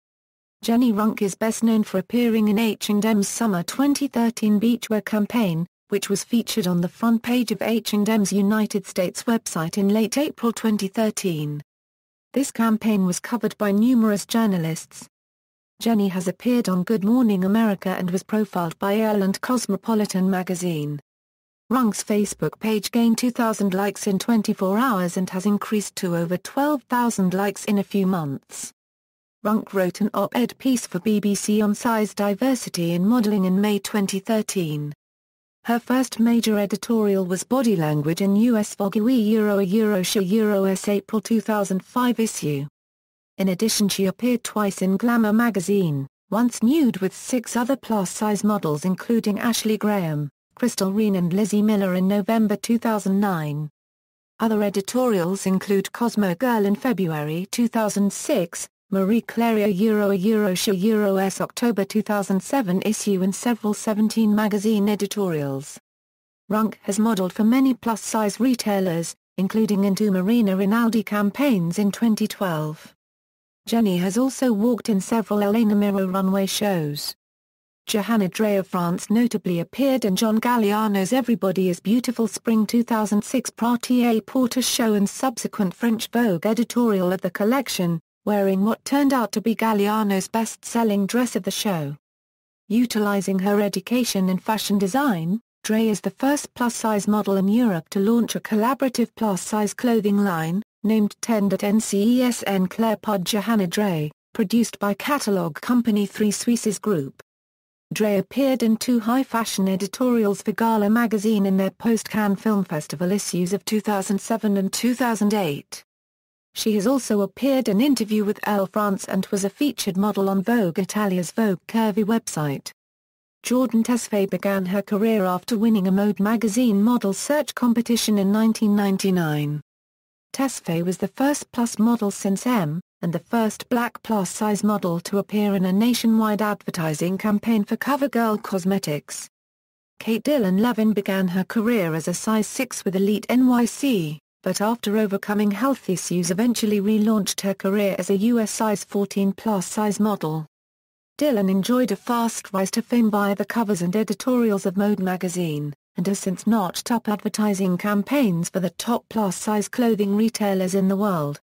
Jenny Runk is best known for appearing in H&M's summer 2013 beachwear campaign, which was featured on the front page of H&M's United States website in late April 2013. This campaign was covered by numerous journalists. Jenny has appeared on Good Morning America and was profiled by Elle and Cosmopolitan magazine. Runk's Facebook page gained 2,000 likes in 24 hours and has increased to over 12,000 likes in a few months. Runk wrote an op-ed piece for BBC on size diversity in modelling in May 2013. Her first major editorial was Body Language in US Vogue Euroshow April 2005 issue. In addition, she appeared twice in Glamour magazine, once nude with 6 other plus-size models including Ashley Graham, Crystal Reen and Lizzie Miller in November 2009. Other editorials include Cosmo Girl in February 2006, Marie Claire Euroshow October 2007 issue and several 17 magazine editorials. Runk has modeled for many plus-size retailers, including into Marina Rinaldi campaigns in 2012. Jenny has also walked in several Elena Miro runway shows. Johanna Dre of France notably appeared in John Galliano's Everybody is Beautiful Spring 2006 Prêt-à-Porter show and subsequent French Vogue editorial of the collection, wearing what turned out to be Galliano's best-selling dress of the show. Utilizing her education in fashion design, Dre is the first plus-size model in Europe to launch a collaborative plus-size clothing line, named Tend@NCESN Claire Pod Johanna Dre, produced by catalog company 3 Suisses Group. Dre appeared in 2 high-fashion editorials for Gala magazine in their post-Cannes Film Festival issues of 2007 and 2008. She has also appeared in Interview with Elle France and was a featured model on Vogue Italia's Vogue Curvy website. Jordan Tesfaye began her career after winning a Mode magazine model search competition in 1999. Tesfaye was the first plus model since M, and the first black plus-size model to appear in a nationwide advertising campaign for CoverGirl Cosmetics. Kate Dillon Levin began her career as a size 6 with Elite NYC, but after overcoming health issues eventually relaunched her career as a US size 14 plus-size model. Dillon enjoyed a fast rise to fame via the covers and editorials of Mode magazine, and has since notched up advertising campaigns for the top plus-size clothing retailers in the world.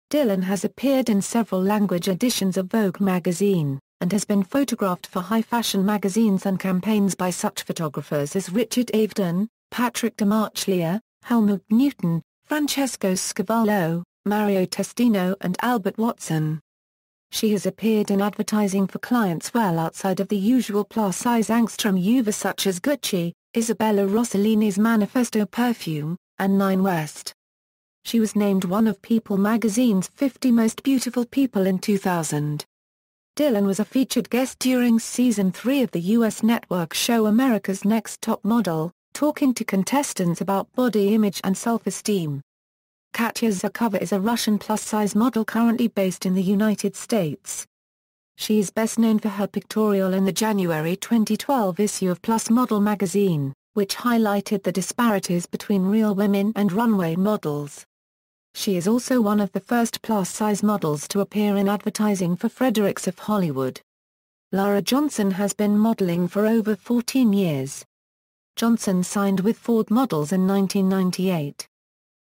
Dillon has appeared in several language editions of Vogue magazine, and has been photographed for high-fashion magazines and campaigns by such photographers as Richard Avedon, Patrick DeMarchlia, Helmut Newton, Francesco Scavallo, Mario Testino and Albert Watson. She has appeared in advertising for clients well outside of the usual plus-size angstrom uva such as Gucci, Isabella Rossellini's Manifesto perfume, and Nine West. She was named one of People magazine's 50 Most Beautiful People in 2000. Dillon was a featured guest during Season 3 of the U.S. network show America's Next Top Model, talking to contestants about body image and self-esteem. Katya Zakova is a Russian plus-size model currently based in the United States. She is best known for her pictorial in the January 2012 issue of Plus Model magazine, which highlighted the disparities between real women and runway models. She is also one of the first plus-size models to appear in advertising for Fredericks of Hollywood. Lara Johnson has been modeling for over 14 years. Johnson signed with Ford Models in 1998.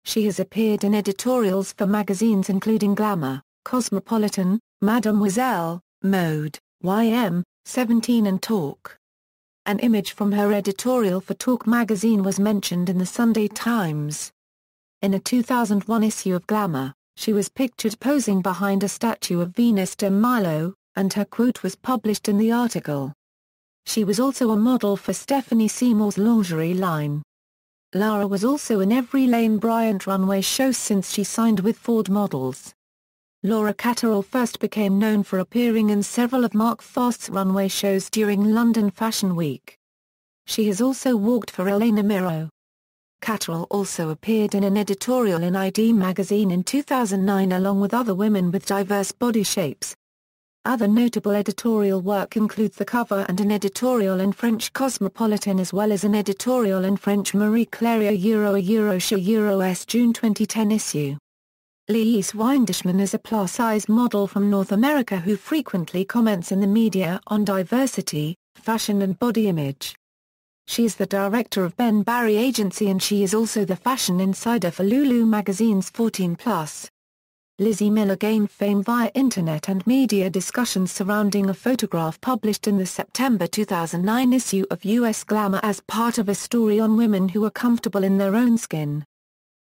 She has appeared in editorials for magazines including Glamour, Cosmopolitan, Mademoiselle, Mode, YM, 17 and Talk. An image from her editorial for Talk magazine was mentioned in the Sunday Times. In a 2001 issue of Glamour, she was pictured posing behind a statue of Venus de Milo, and her quote was published in the article. She was also a model for Stephanie Seymour's lingerie line. Lara was also in every Lane Bryant runway show since she signed with Ford Models. Laura Catterall first became known for appearing in several of Mark Fast's runway shows during London Fashion Week. She has also walked for Elena Miro. Catterall also appeared in an editorial in ID magazine in 2009 along with other women with diverse body shapes. Other notable editorial work includes the cover and an editorial in French Cosmopolitan as well as an editorial in French Marie Claire Euro's June 2010 issue. Lise Weindishman is a plus-size model from North America who frequently comments in the media on diversity, fashion and body image. She is the director of Ben Barry Agency and she is also the fashion insider for Lulu magazine's 14+. Lizzie Miller gained fame via internet and media discussions surrounding a photograph published in the September 2009 issue of US Glamour as part of a story on women who are comfortable in their own skin.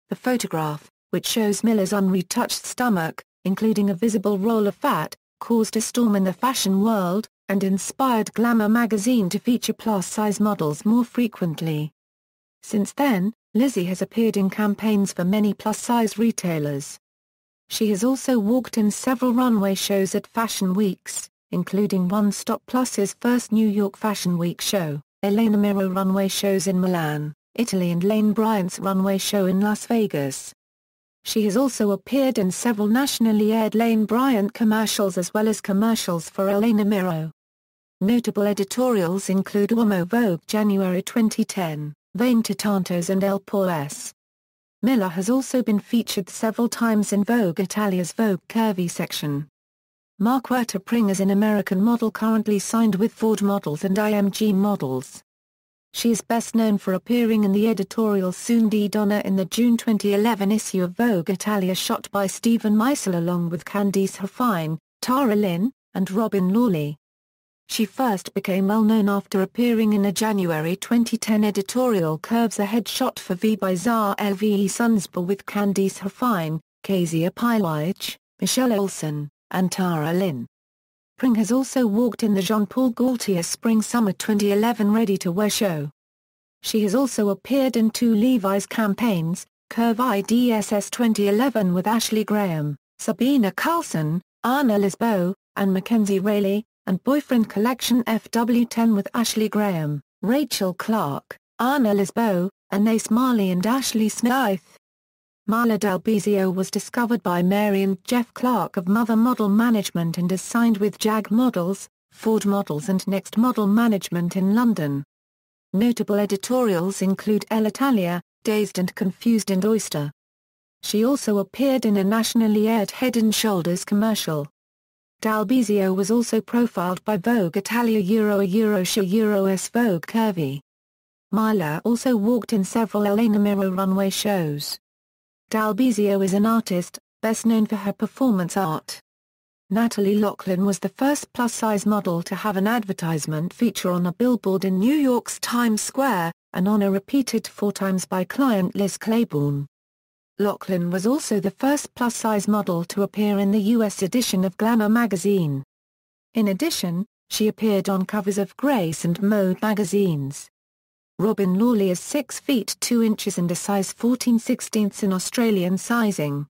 The photograph, which shows Miller's unretouched stomach, including a visible roll of fat, caused a storm in the fashion world, and inspired Glamour magazine to feature plus-size models more frequently. Since then, Lizzie has appeared in campaigns for many plus-size retailers. She has also walked in several runway shows at fashion weeks, including One Stop Plus's first New York Fashion Week show, Elena Miro runway shows in Milan, Italy and Lane Bryant's runway show in Las Vegas. She has also appeared in several nationally aired Lane Bryant commercials as well as commercials for Elena Miro. Notable editorials include Uomo Vogue January 2010, Vain Tantos and El Pues. Miller has also been featured several times in Vogue Italia's Vogue Curvy section. Marquetta Pring is an American model currently signed with Ford Models and IMG Models. She is best known for appearing in the editorial Soon di Donna in the June 2011 issue of Vogue Italia shot by Stephen Meisel along with Candice Huffine, Tara Lynn, and Robin Lawley. She first became well-known after appearing in a January 2010 editorial Curves a headshot for V by Zara LVE Sunsba with Candice Herfine, Kezia Piwage, Michelle Olsen, and Tara Lynn. Pring has also walked in the Jean-Paul Gaultier Spring-Summer 2011 ready-to-wear show. She has also appeared in 2 Levi's campaigns, Curve IDSS 2011 with Ashley Graham, Sabina Carlson, Anna Lisboa, and Mackenzie Rayleigh, and Boyfriend Collection FW10 with Ashley Graham, Rachel Clark, Anna Lisboa, Anais Marley and Ashley Smythe. Marla Dalbizio was discovered by Mary and Jeff Clark of Mother Model Management and is signed with Jag Models, Ford Models and Next Model Management in London. Notable editorials include Elle Italia, Dazed and Confused and Oyster. She also appeared in a nationally aired Head & Shoulders commercial. Dalbizio was also profiled by Vogue Italia a Euroshow Euro-S Vogue Curvy. Marla also walked in several Elena Miro runway shows. Dalbizio is an artist, best known for her performance art. Natalie Laughlin was the first plus-size model to have an advertisement feature on a billboard in New York's Times Square, an honor repeated 4 times by client Liz Claiborne. Laughlin was also the first plus-size model to appear in the U.S. edition of Glamour magazine. In addition, she appeared on covers of Grace and Mode magazines. Robin Lawley is 6 feet 2 inches and a size 14/16 in Australian sizing.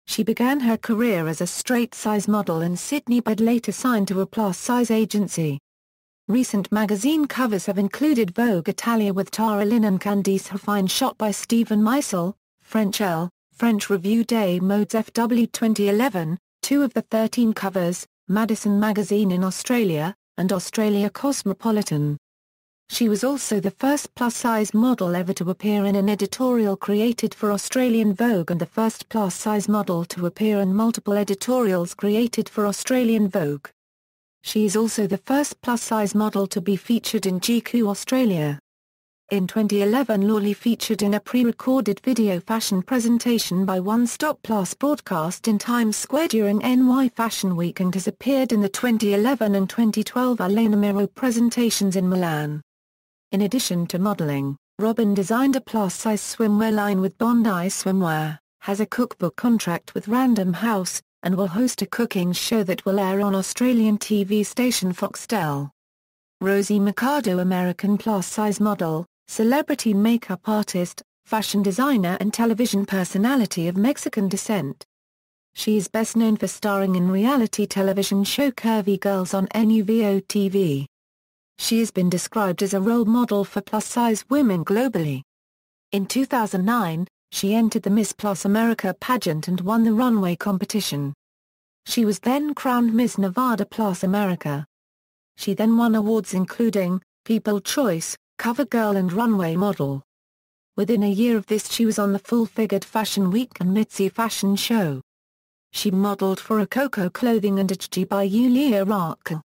She began her career as a straight-size model in Sydney but later signed to a plus-size agency. Recent magazine covers have included Vogue Italia with Tara Lynn and Candice Herfine shot by Stephen Meisel, French Elle, French Revue des Modes FW 2011, 2 of the 13 covers, Madison Magazine in Australia, and Australia Cosmopolitan. She was also the first plus-size model ever to appear in an editorial created for Australian Vogue and the first plus-size model to appear in multiple editorials created for Australian Vogue. She is also the first plus-size model to be featured in GQ Australia. In 2011 Lawley featured in a pre-recorded video fashion presentation by One Stop Plus broadcast in Times Square during NY Fashion Week and has appeared in the 2011 and 2012 Elena Miro presentations in Milan. In addition to modeling, Robin designed a plus-size swimwear line with Bondi Swimwear, has a cookbook contract with Random House, and will host a cooking show that will air on Australian TV station Foxtel. Rosie Mercado, American plus-size model, celebrity makeup artist, fashion designer and television personality of Mexican descent. She is best known for starring in reality television show Curvy Girls on NUVO TV. She has been described as a role model for plus-size women globally. In 2009, she entered the Miss Plus America pageant and won the runway competition. She was then crowned Miss Nevada Plus America. She then won awards including People Choice, Cover Girl and Runway Model. Within a year of this she was on the Full Figured Fashion Week and Mitzi Fashion Show. She modeled for a Coco Clothing and HG by Yulia Rakel.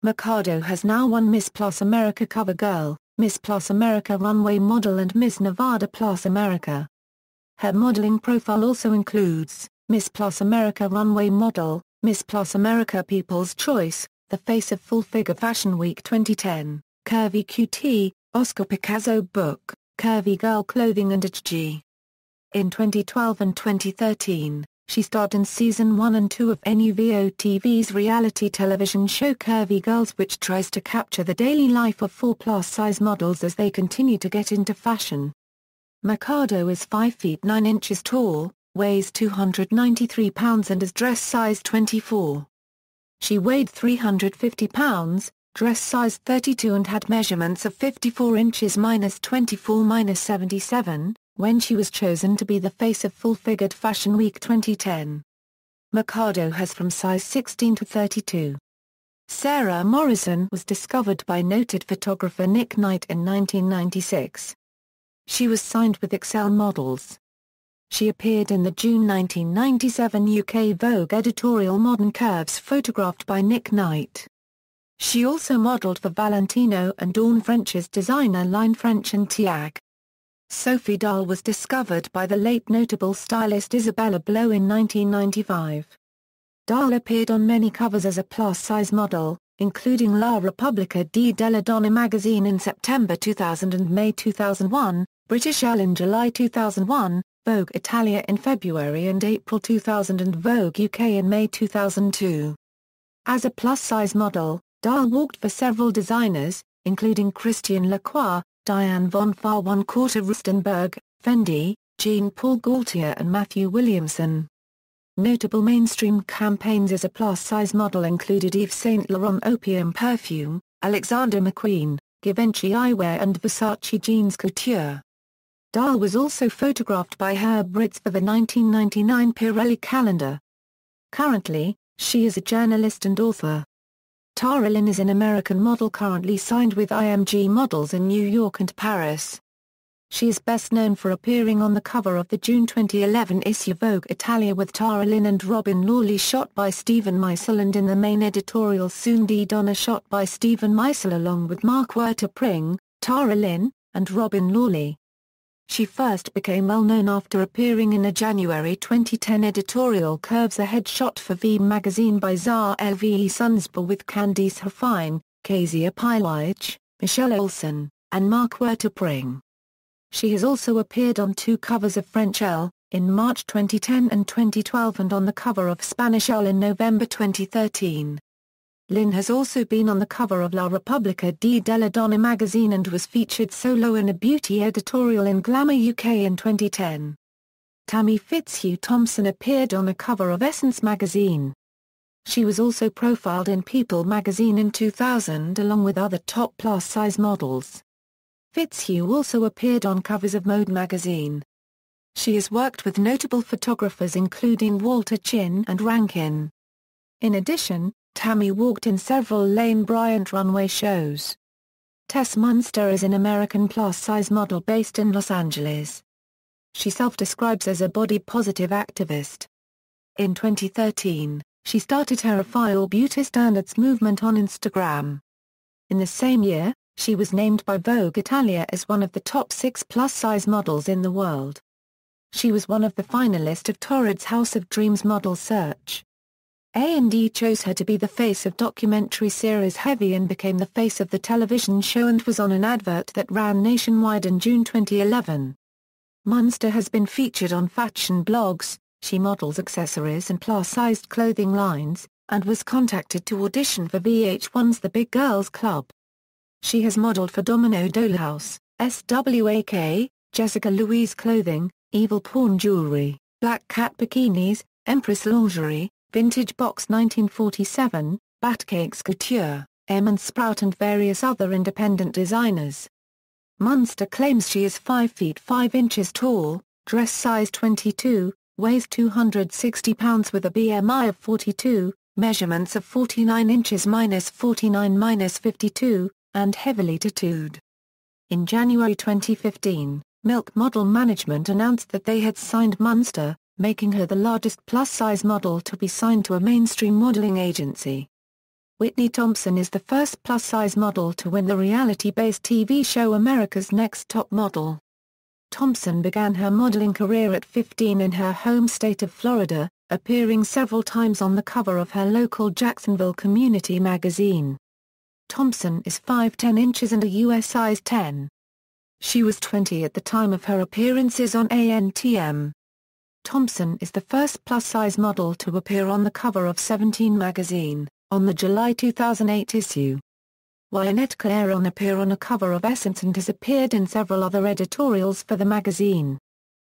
Mercado has now won Miss Plus America Cover Girl, Miss Plus America Runway Model and Miss Nevada Plus America. Her modeling profile also includes Miss Plus America Runway Model, Miss Plus America People's Choice, the Face of Full Figure Fashion Week 2010, Curvy QT, Oscar Picasso Book, Curvy Girl Clothing and HG. In 2012 and 2013, she starred in Season 1 and 2 of NUVO TV's reality television show Curvy Girls, which tries to capture the daily life of 4 plus-size models as they continue to get into fashion. Mercado is 5 feet 9 inches tall, weighs 293 pounds and is dress size 24. She weighed 350 pounds, dress size 32 and had measurements of 54 inches -24-77, when she was chosen to be the face of Full Figured Fashion Week 2010. Mercado has from size 16 to 32. Sarah Morrison was discovered by noted photographer Nick Knight in 1996. She was signed with Excel Models. She appeared in the June 1997 UK Vogue editorial Modern Curves photographed by Nick Knight. She also modeled for Valentino and Dawn French's designer line French and Tiag. Sophie Dahl was discovered by the late notable stylist Isabella Blow in 1995. Dahl appeared on many covers as a plus-size model, including La Repubblica della Donna magazine in September 2000 and May 2001, British Elle in July 2001, Vogue Italia in February and April 2000 and Vogue UK in May 2002. As a plus-size model, Dahl worked for several designers, including Christian Lacroix, Diane von Furstenberg Rustenberg, Fendi, Jean-Paul Gaultier and Matthew Williamson. Notable mainstream campaigns as a plus-size model included Yves Saint Laurent Opium Perfume, Alexander McQueen, Givenchy Eyewear and Versace Jeans Couture. Dahl was also photographed by Herb Ritts for the 1999 Pirelli calendar. Currently, she is a journalist and author. Tara Lynn is an American model currently signed with IMG Models in New York and Paris. She is best known for appearing on the cover of the June 2011 issue Vogue Italia with Tara Lynn and Robin Lawley shot by Stephen Meisel and in the main editorial Soon di Donna shot by Stephen Meisel along with Mark Werter-Pring, Tara Lynn, and Robin Lawley. She first became well known after appearing in a January 2010 editorial Curves Ahead shot for V magazine by Zara Lve Sundsbø with Candice Huffine, Kezia Pilich, Michelle Olsen, and Mark Werter-Pring. She has also appeared on 2 covers of French Elle, in March 2010 and 2012 and on the cover of Spanish Elle in November 2013. Lynn has also been on the cover of La Repubblica della Donna magazine and was featured solo in a beauty editorial in Glamour UK in 2010. Tammy Fitzhugh Thompson appeared on a cover of Essence magazine. She was also profiled in People magazine in 2000 along with other top plus-size models. Fitzhugh also appeared on covers of Mode magazine. She has worked with notable photographers including Walter Chin and Rankin. In addition, Tammy walked in several Lane Bryant runway shows. Tess Munster is an American plus-size model based in Los Angeles. She self-describes as a body-positive activist. In 2013, she started her Defy All Beauty Standards movement on Instagram. In the same year, she was named by Vogue Italia as one of the top 6 plus-size models in the world. She was one of the finalists of Torrid's House of Dreams model search. A&E chose her to be the face of documentary series Heavy and became the face of the television show and was on an advert that ran nationwide in June 2011. Munster has been featured on fashion blogs, she models accessories and plus-sized clothing lines, and was contacted to audition for VH1's The Big Girls Club. She has modeled for Domino Dollhouse, SWAK, Jessica Louise Clothing, Evil Porn Jewelry, Black Cat Bikinis, Empress Lingerie, Vintage Box 1947, Batcakes Couture, Sprout and various other independent designers. Munster claims she is 5 feet 5 inches tall, dress size 22, weighs 260 pounds with a BMI of 42, measurements of 49 inches -49 -52, and heavily tattooed. In January 2015, Milk Model Management announced that they had signed Munster, making her the largest plus-size model to be signed to a mainstream modeling agency. Whitney Thompson is the first plus-size model to win the reality-based TV show America's Next Top Model. Thompson began her modeling career at 15 in her home state of Florida, appearing several times on the cover of her local Jacksonville community magazine. Thompson is 5'10" inches and a US size 10. She was 20 at the time of her appearances on ANTM. Thompson is the first plus-size model to appear on the cover of 17 magazine, on the July 2008 issue. Wynette Clairon appeared on a cover of Essence and has appeared in several other editorials for the magazine.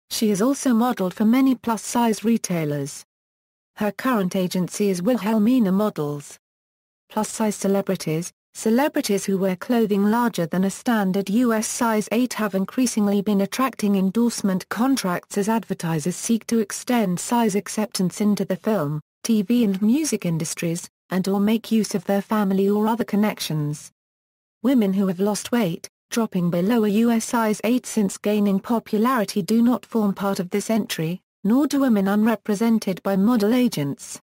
She has also modeled for many plus-size retailers. Her current agency is Wilhelmina Models. Plus-size celebrities, celebrities who wear clothing larger than a standard US size 8 have increasingly been attracting endorsement contracts as advertisers seek to extend size acceptance into the film, TV and music industries, and/or make use of their family or other connections. Women who have lost weight, dropping below a US size 8 since gaining popularity do not form part of this entry, nor do women unrepresented by model agents.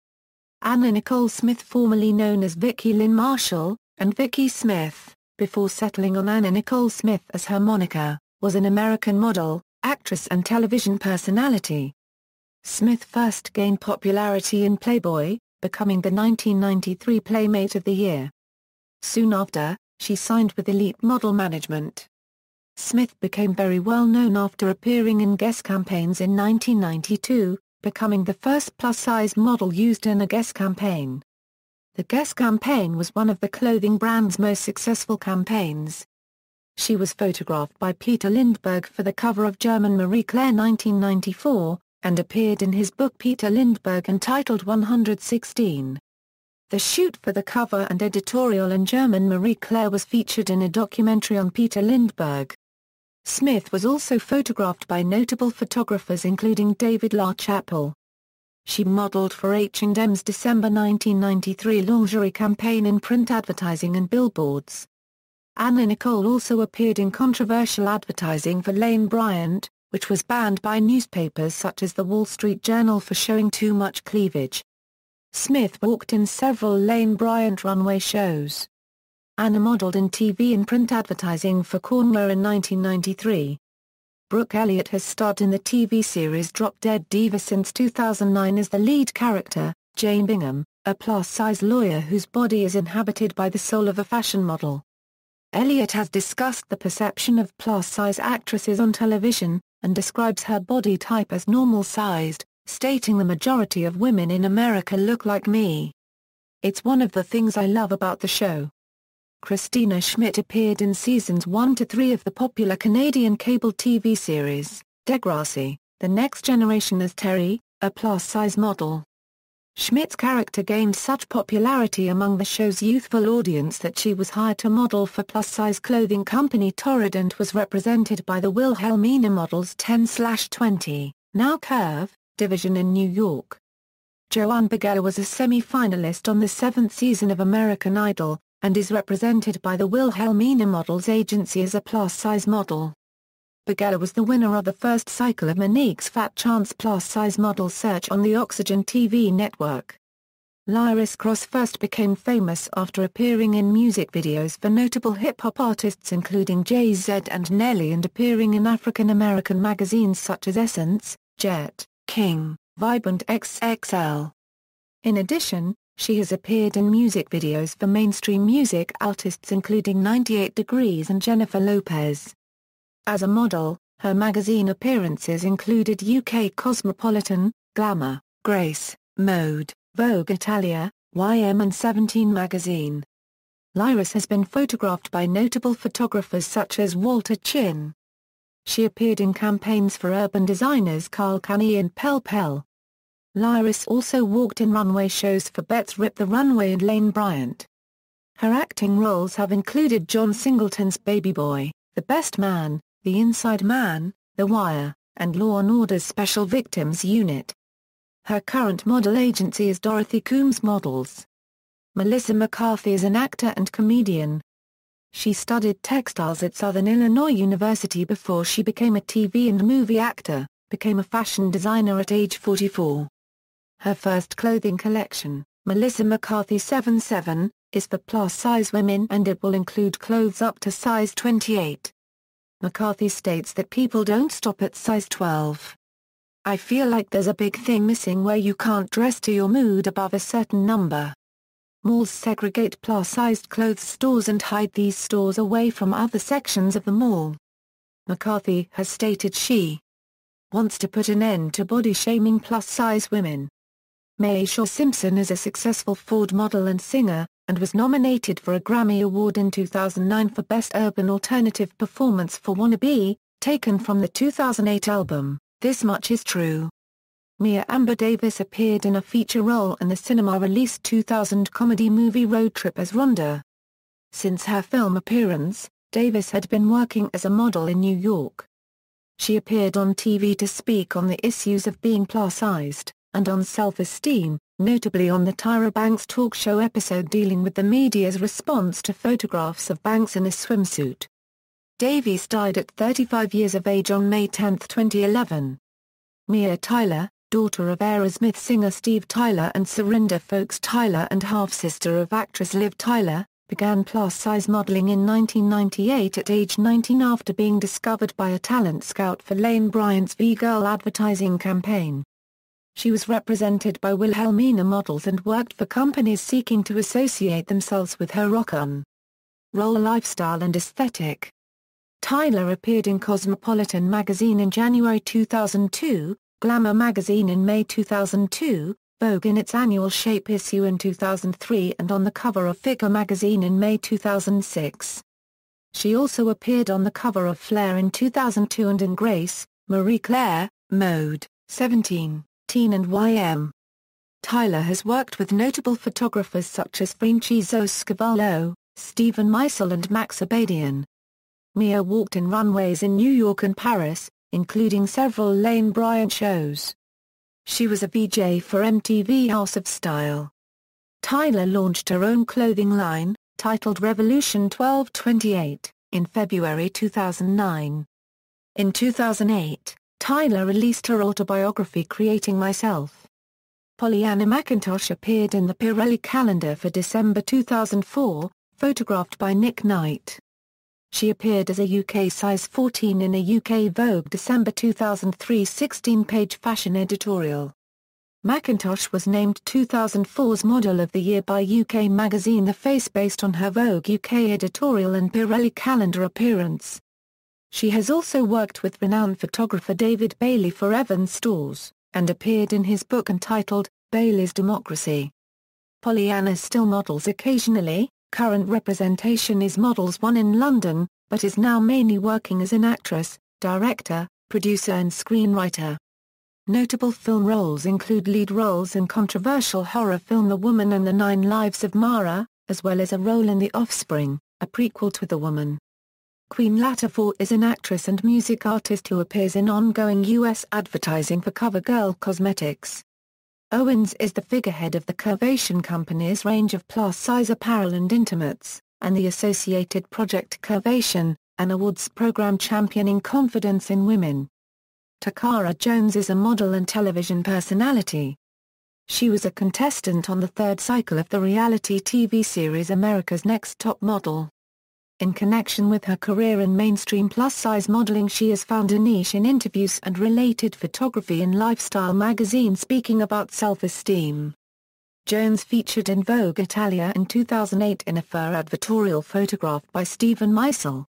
Anna Nicole Smith, formerly known as Vicky Lynn Marshall, and Vicky Smith, before settling on Anna Nicole Smith as her moniker, was an American model, actress and television personality. Smith first gained popularity in Playboy, becoming the 1993 Playmate of the Year. Soon after, she signed with Elite Model Management. Smith became very well known after appearing in Guess campaigns in 1992, becoming the first plus-size model used in a Guess campaign. The Guess campaign was one of the clothing brand's most successful campaigns. She was photographed by Peter Lindbergh for the cover of German Marie Claire 1994, and appeared in his book Peter Lindbergh entitled 116. The shoot for the cover and editorial in German Marie Claire was featured in a documentary on Peter Lindbergh. Smith was also photographed by notable photographers including David LaChapelle. She modeled for H&M's December 1993 lingerie campaign in print advertising and billboards. Anna Nicole also appeared in controversial advertising for Lane Bryant, which was banned by newspapers such as the Wall Street Journal for showing too much cleavage. Smith walked in several Lane Bryant runway shows. Anna modeled in TV and print advertising for Cornrow in 1993. Brooke Elliott has starred in the TV series Drop Dead Diva since 2009 as the lead character, Jane Bingham, a plus-size lawyer whose body is inhabited by the soul of a fashion model. Elliott has discussed the perception of plus-size actresses on television, and describes her body type as normal-sized, stating the majority of women in America look like me. It's one of the things I love about the show. Christina Schmidt appeared in seasons 1 to 3 of the popular Canadian cable TV series, Degrassi, The Next Generation as Terry, a plus-size model. Schmidt's character gained such popularity among the show's youthful audience that she was hired to model for plus-size clothing company Torrid and was represented by the Wilhelmina Models 10/20, now Curve, division in New York. Joanne Berger was a semi-finalist on the 7th season of American Idol, and is represented by the Wilhelmina Models agency as a plus-size model. Berger was the winner of the first cycle of Monique's Fat Chance plus-size model search on the Oxygen TV network. Lyris Cross first became famous after appearing in music videos for notable hip-hop artists including Jay-Z and Nelly and appearing in African-American magazines such as Essence, Jet, King, Vibe and XXL. In addition, she has appeared in music videos for mainstream music artists including 98 Degrees and Jennifer Lopez. As a model, her magazine appearances included UK Cosmopolitan, Glamour, Grace, Mode, Vogue Italia, YM and 17 magazine. Lyris has been photographed by notable photographers such as Walter Chin. She appeared in campaigns for urban designers Carl Caney and Pel Pel. Lyris also walked in runway shows for Bet's Rip the Runway and Lane Bryant. Her acting roles have included John Singleton's Baby Boy, The Best Man, The Inside Man, The Wire, and Law & Order's Special Victims Unit. Her current model agency is Dorothy Coombs Models. Melissa McCarthy is an actor and comedian. She studied textiles at Southern Illinois University before she became a TV and movie actor, became a fashion designer at age 44. Her first clothing collection, Melissa McCarthy 77, is for plus-size women and it will include clothes up to size 28. McCarthy states that people don't stop at size 12. I feel like there's a big thing missing where you can't dress to your mood above a certain number. Malls segregate plus-sized clothes stores and hide these stores away from other sections of the mall. McCarthy has stated she wants to put an end to body-shaming plus-size women. Maisha Simpson is a successful Ford model and singer, and was nominated for a Grammy Award in 2009 for Best Urban Alternative Performance for Wannabe, taken from the 2008 album, This Much Is True. Mia Amber Davis appeared in a feature role in the cinema-released 2000 comedy movie Road Trip as Rhonda. Since her film appearance, Davis had been working as a model in New York. She appeared on TV to speak on the issues of being plus-sized, and on self-esteem, notably on the Tyra Banks talk show episode dealing with the media's response to photographs of Banks in a swimsuit. Davies died at 35 years of age on May 10, 2011. Mia Tyler, daughter of Aerosmith singer Steve Tyler and Surinder Folks Tyler and half-sister of actress Liv Tyler, began plus-size modeling in 1998 at age 19 after being discovered by a talent scout for Lane Bryant's V-Girl advertising campaign. She was represented by Wilhelmina Models and worked for companies seeking to associate themselves with her rock-on. Role, lifestyle and aesthetic. Tyler appeared in Cosmopolitan magazine in January 2002, Glamour magazine in May 2002, Vogue in its annual Shape issue in 2003 and on the cover of Figure magazine in May 2006. She also appeared on the cover of Flair in 2002 and in Grace, Marie Claire, Mode, 17, Teen and YM. Tyler has worked with notable photographers such as Francesco Scavallo, Stephen Meisel and Max Abadian. Mia walked in runways in New York and Paris, including several Lane Bryant shows. She was a VJ for MTV House of Style. Tyler launched her own clothing line, titled Revolution 1228, in February 2009. In 2008, Tyler released her autobiography Creating Myself. Pollyanna McIntosh appeared in the Pirelli calendar for December 2004, photographed by Nick Knight. She appeared as a UK size 14 in a UK Vogue December 2003 16-page fashion editorial. McIntosh was named 2004's Model of the Year by UK magazine The Face based on her Vogue UK editorial and Pirelli calendar appearance. She has also worked with renowned photographer David Bailey for Evans Stores, and appeared in his book entitled, Bailey's Democracy. Pollyanna still models occasionally. Current representation is Models 1 in London, but is now mainly working as an actress, director, producer and screenwriter. Notable film roles include lead roles in controversial horror film The Woman and the 9 Lives of Mara, as well as a role in The Offspring, a prequel to The Woman. Queen Latifah is an actress and music artist who appears in ongoing U.S. advertising for CoverGirl Cosmetics. Owens is the figurehead of the Curvation Company's range of plus-size apparel and intimates, and the associated Project Curvation, an awards program championing confidence in women. Takara Jones is a model and television personality. She was a contestant on the 3rd cycle of the reality TV series America's Next Top Model. In connection with her career in mainstream plus-size modeling, she has found a niche in interviews and related photography in lifestyle magazines speaking about self-esteem. Jones featured in Vogue Italia in 2008 in a fur advertorial photographed by Stephen Meisel.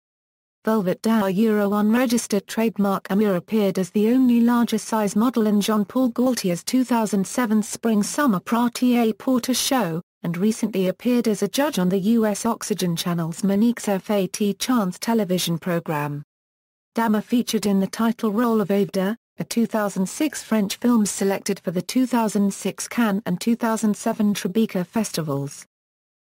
Velvet Dow unregistered trademark Amir appeared as the only larger size model in Jean-Paul Gaultier's 2007 Spring-Summer Prêt-à-Porter show, and recently appeared as a judge on the U.S. Oxygen Channel's Monique's Fat Chance television program. Dama featured in the title role of Avda, a 2006 French film selected for the 2006 Cannes and 2007 Tribeca festivals.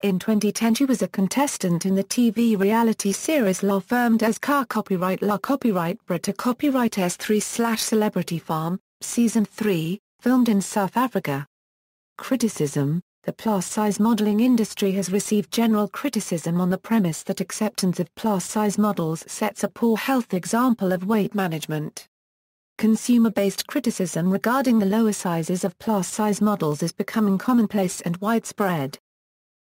In 2010 she was a contestant in the TV reality series La Ferme des Car copyright La Copyright Brita Copyright S3/Celebrity Farm, Season 3, filmed in South Africa. Criticism. The plus-size modeling industry has received general criticism on the premise that acceptance of plus-size models sets a poor health example of weight management. Consumer-based criticism regarding the lower sizes of plus-size models is becoming commonplace and widespread.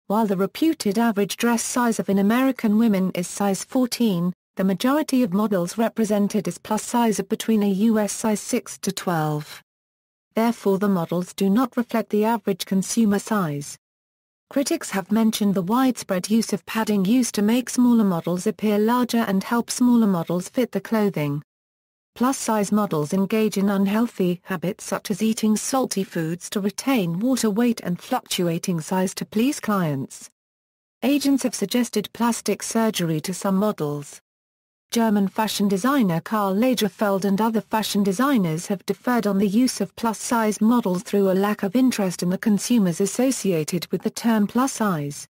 While the reputed average dress size of American women is size 14, the majority of models represented is plus size of between a U.S. size 6 to 12. Therefore the models do not reflect the average consumer size. Critics have mentioned the widespread use of padding used to make smaller models appear larger and help smaller models fit the clothing. Plus-size models engage in unhealthy habits such as eating salty foods to retain water weight and fluctuating size to please clients. Agents have suggested plastic surgery to some models. German fashion designer Karl Lagerfeld and other fashion designers have deferred on the use of plus-size models through a lack of interest in the consumers associated with the term plus-size.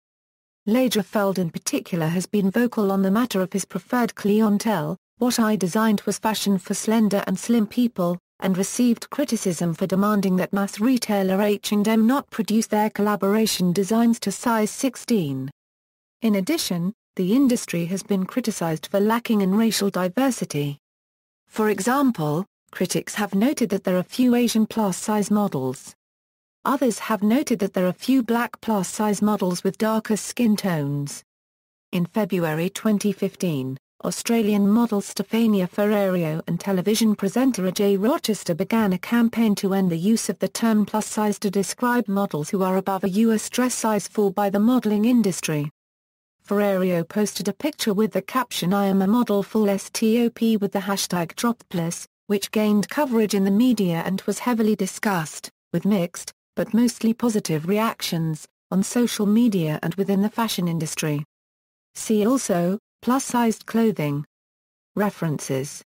Lagerfeld in particular has been vocal on the matter of his preferred clientele. What I designed was fashion for slender and slim people, and received criticism for demanding that mass retailer H&M not produce their collaboration designs to size 16. In addition, the industry has been criticized for lacking in racial diversity. For example, critics have noted that there are few Asian plus-size models. Others have noted that there are few black plus-size models with darker skin tones. In February 2015, Australian model Stefania Ferrario and television presenter Ajay Rochester began a campaign to end the use of the term plus-size to describe models who are above a U.S. dress size 4 by the modeling industry. Ferrario posted a picture with the caption "I am a model full stop" with the hashtag #DropPlus, which gained coverage in the media and was heavily discussed, with mixed, but mostly positive reactions, on social media and within the fashion industry. See also, plus-sized clothing. References